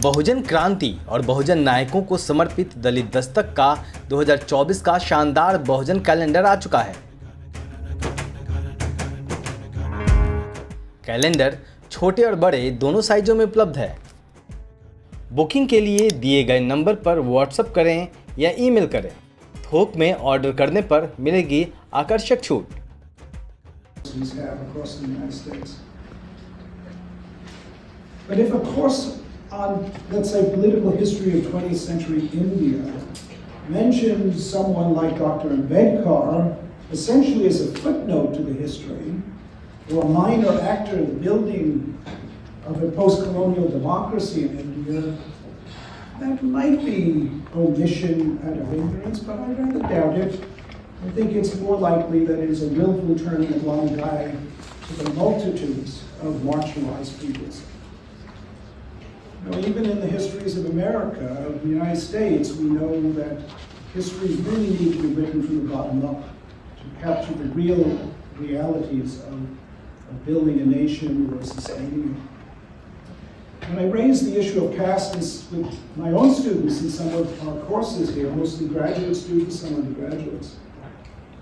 बहुजन क्रांति और बहुजन नायकों को समर्पित दलित दस्तक का 2024 का शानदार बहुजन कैलेंडर आ चुका है। कैलेंडर छोटे और बड़े दोनों साइजों में उपलब्ध है। बुकिंग के लिए दिए गए नंबर पर व्हाट्सएप करें या ईमेल करें। थोक में ऑर्डर करने पर मिलेगी आकर्षक छूट। But if a course on, let's say, political history of 20th century India mentions someone like Dr. Ambedkar essentially as a footnote to the history, or a minor actor in the building of a post-colonial democracy in India, that might be omission out of ignorance, but I rather doubt it. I think it's more likely that it is a willful turning a blind eye to the multitudes of marginalized peoples. Even in the histories of America, of the United States, we know that histories really need to be written from the bottom up to capture the real realities of building a nation or sustaining it. When I raised the issue of caste with my own students in some of our courses here, mostly graduate students, some undergraduates,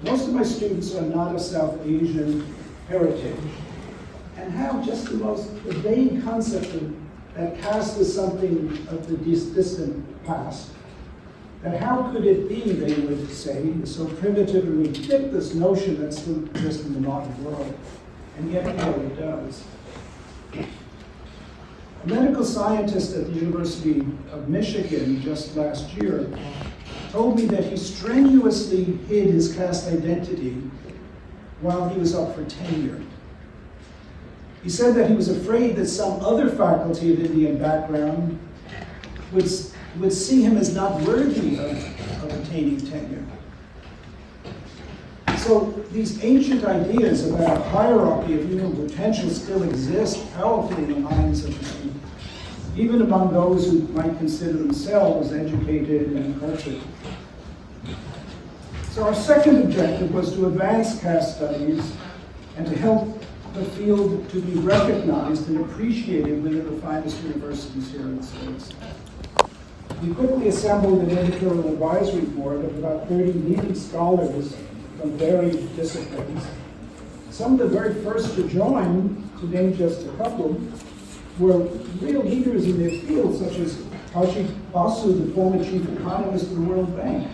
most of my students are not of South Asian heritage and have just the most vague concept of that caste is something of the distant past. That how could it be, they would say, so primitive and ridiculous notion that still exists in the modern world, and yet here it does. A medical scientist at the University of Michigan just last year told me that he strenuously hid his caste identity while he was up for tenure. He said that he was afraid that some other faculty of Indian background would see him as not worthy of attaining tenure. So these ancient ideas about a hierarchy of human potential still exist powerfully in the minds of many, even among those who might consider themselves educated and cultured. So our second objective was to advance caste studies and to help the field to be recognized and appreciated within the finest universities here in the States. We quickly assembled an editorial advisory board of about 30 leading scholars from varied disciplines. Some of the very first to join, to name just a couple, were real leaders in their field, such as Haji Basu, the former chief economist of the World Bank,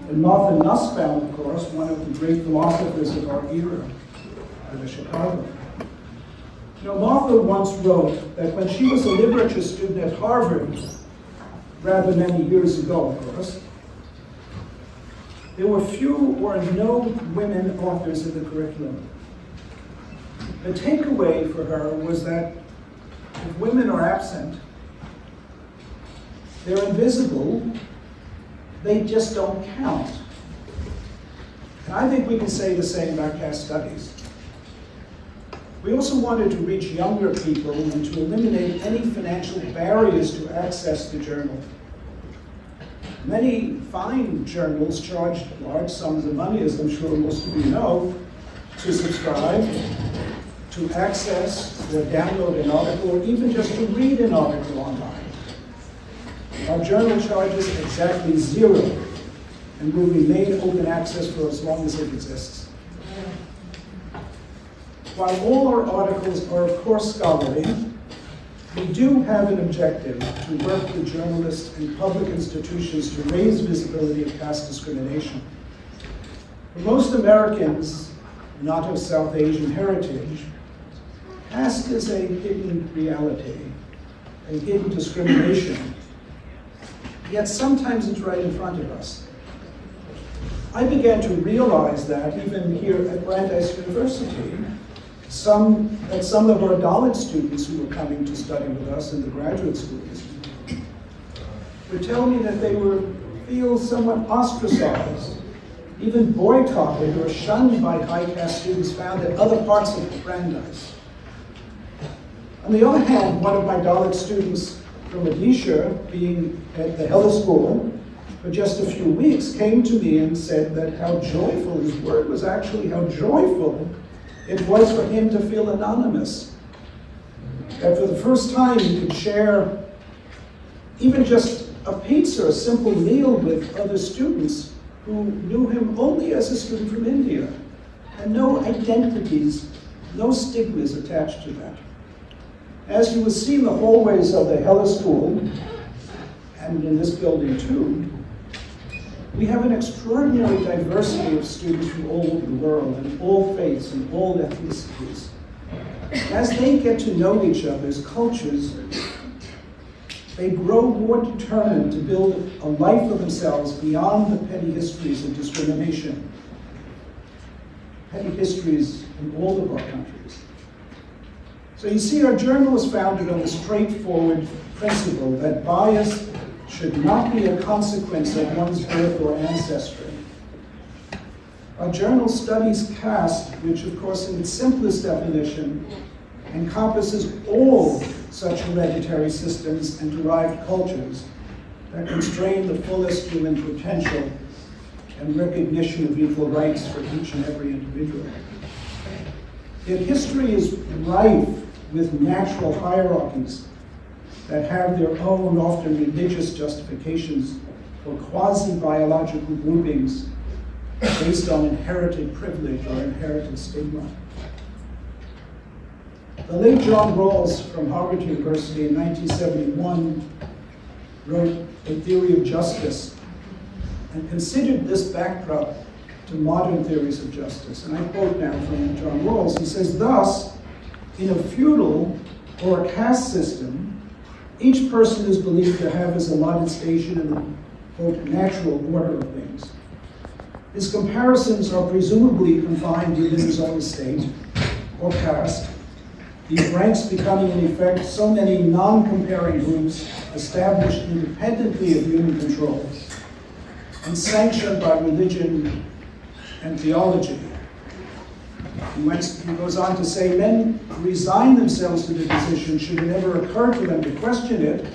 and Martha Nussbaum, of course, one of the great philosophers of our era. Of Chicago. Martha once wrote that when she was a literature student at Harvard, rather many years ago, of course, there were few or no women authors in the curriculum. The takeaway for her was that if women are absent, they're invisible, they just don't count. And I think we can say the same about caste studies. We also wanted to reach younger people and to eliminate any financial barriers to access the journal. Many fine journals charge large sums of money, as I'm sure most of you know, to subscribe, to access or download an article, or even just to read an article online. Our journal charges exactly zero and will remain open access for as long as it exists. While all our articles are, of course, scholarly, we do have an objective to work with journalists and public institutions to raise visibility of caste discrimination. For most Americans not of South Asian heritage, caste is a hidden reality, a hidden discrimination, yet sometimes it's right in front of us. I began to realize that even here at Brandeise University, some of our Dalit students who were coming to study with us in the graduate schools would tell me that they feel somewhat ostracized, even boycotted or shunned by high caste students found at other parts of Brandeise. On the other hand, one of my Dalit students from Odisha, being at the Hella School for just a few weeks, came to me and said that how joyful, his word was actually how joyful it was for him to feel anonymous. That for the first time he could share even just a pizza, a simple meal with other students who knew him only as a student from India, and no identities, no stigmas attached to that. As you will see in the hallways of the Hella School, and in this building too, we have an extraordinary diversity of students from all over the world, and all faiths and all ethnicities. As they get to know each other's cultures, they grow more determined to build a life for themselves beyond the petty histories of discrimination. Petty histories in all of our countries. So you see, our journal is founded on the straightforward principle that bias should not be a consequence of one's birth or ancestry. Our journal studies caste, which of course in its simplest definition encompasses all such hereditary systems and derived cultures that constrain the fullest human potential and recognition of equal rights for each and every individual. Yet history is rife with natural hierarchies that have their own, often religious justifications for quasi-biological groupings based on inherited privilege or inherited stigma. The late John Rawls from Harvard University in 1971 wrote A Theory of Justice and considered this backdrop to modern theories of justice. And I quote now from John Rawls. He says, "Thus, in a feudal or a caste system, each person is believed to have his allotted station in the, quote, natural order of things. His comparisons are presumably confined within his own state or caste, these ranks becoming in effect so many non-comparing groups established independently of human control and sanctioned by religion and theology." He goes on to say, "Men resign themselves to the position should it ever occur to them to question it,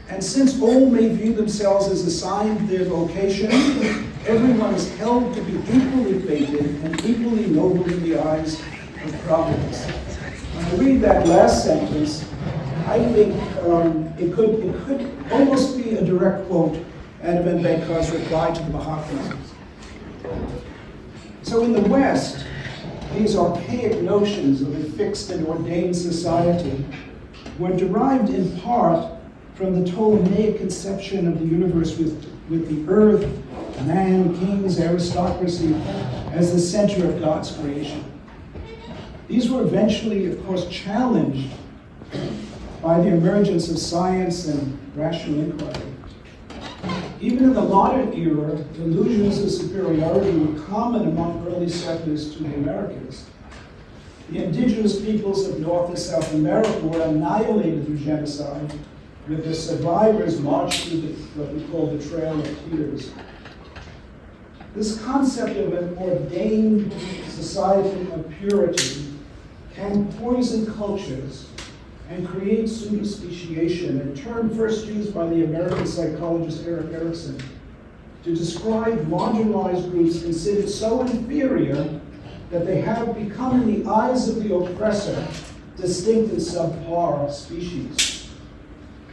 and since all may view themselves as assigned their vocation, everyone is held to be equally fated and equally noble in the eyes of Providence." When I read that last sentence, I think it could almost be a direct quote out of Ambedkar's reply to the Mahatmas. So in the West, these archaic notions of a fixed and ordained society were derived in part from the Ptolemaic conception of the universe with the earth, man, kings, aristocracy as the center of God's creation. These were eventually, of course, challenged by the emergence of science and rational inquiry. Even in the modern era, delusions of superiority were common among early settlers to the Americas. The indigenous peoples of North and South America were annihilated through genocide, with their survivors marched through what we call the Trail of Tears. This concept of an ordained society of purity can poison cultures and create pseudo-speciation, a term first used by the American psychologist Erik Erikson to describe marginalized groups considered so inferior that they have become, in the eyes of the oppressor, distinct and subpar species.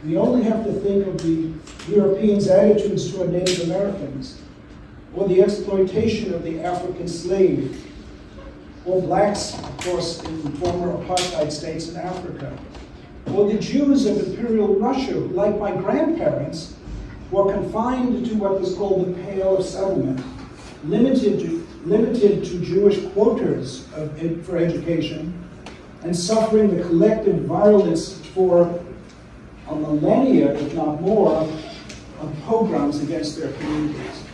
We only have to think of the Europeans' attitudes toward Native Americans, or the exploitation of the African slave, or blacks, of course, in former apartheid states in Africa, or the Jews of Imperial Russia, who, like my grandparents, were confined to what was called the Pale of Settlement, limited to Jewish quotas for education, and suffering the collective violence for a millennia, if not more, of pogroms against their communities.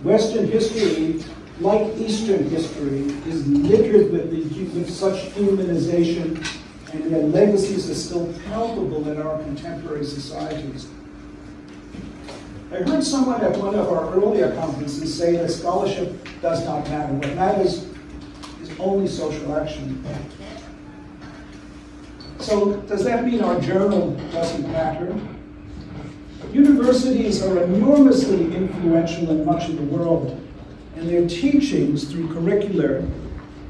Western history, like Eastern history, is littered with such humanization, and their legacies are still palpable in our contemporary societies. I heard someone at one of our earlier conferences say that scholarship does not matter. What matters is only social action. So does that mean our journal doesn't matter? Universities are enormously influential in much of the world, and their teachings through curricula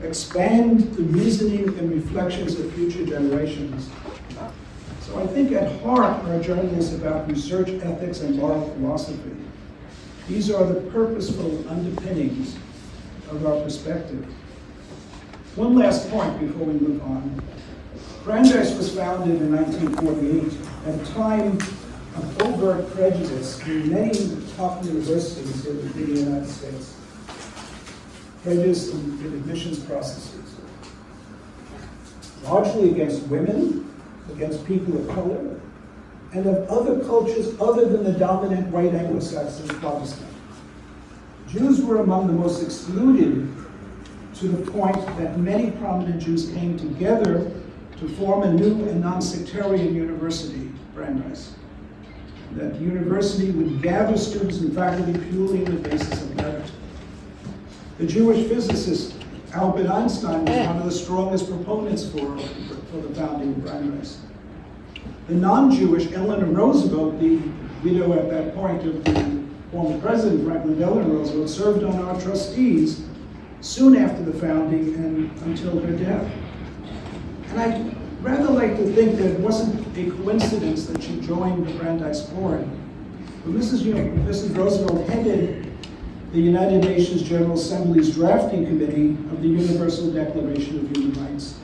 expand the reasoning and reflections of future generations. So So I think at heart our journal is about research ethics and moral philosophy. These are the purposeful underpinnings of our perspective. One last point before we move on. Brandeise was founded in 1948 at a time of overt prejudice in many top universities in the United States. Prejudice in admissions processes, largely against women, against people of color, and of other cultures other than the dominant white Anglo-Saxon Protestant. Jews were among the most excluded, to the point that many prominent Jews came together to form a new and non-sectarian university, Brandeise. That university would gather students and faculty purely on the basis of merit. The Jewish physicist Albert Einstein was one of the strongest proponents for the founding of Brandeise. The non-Jewish Eleanor Roosevelt, the widow at that point of the former president Franklin Delano Roosevelt, served on our trustees soon after the founding and until her death. And I'd rather like to think that it wasn't a coincidence that she joined the Brandeise board. But Mrs. Roosevelt headed the United Nations General Assembly's drafting committee of the Universal Declaration of Human Rights.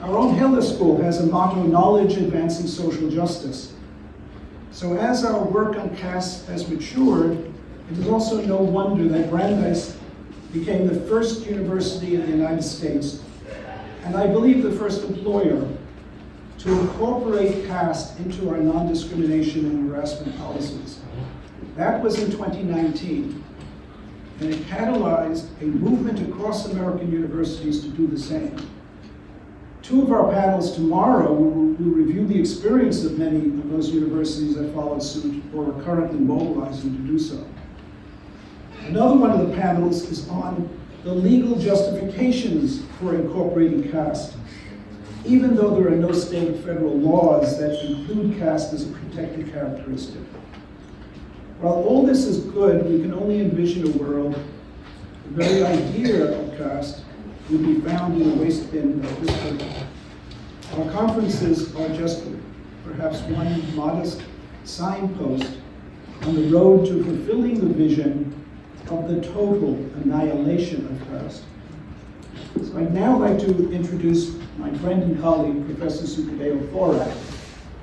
Our own Heller School has a motto, knowledge advancing social justice. So as our work on caste has matured, it is also no wonder that Brandeise became the first university in the United States, and I believe the first employer, to incorporate caste into our non-discrimination and harassment policies. That was in 2019, and it catalyzed a movement across American universities to do the same. Two of our panels tomorrow will review the experience of many of those universities that followed suit or are currently mobilizing to do so. Another one of the panels is on the legal justifications for incorporating caste, even though there are no state or federal laws that include caste as a protected characteristic. While all this is good, we can only envision a world, the very idea of caste would be found in a waste bin of history. Our conferences are just perhaps one modest signpost on the road to fulfilling the vision of the total annihilation of caste. So I'd now like to introduce my friend and colleague, Professor Sukadeo Thorak,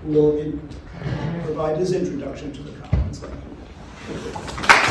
who will provide his introduction to the conference. Thank you.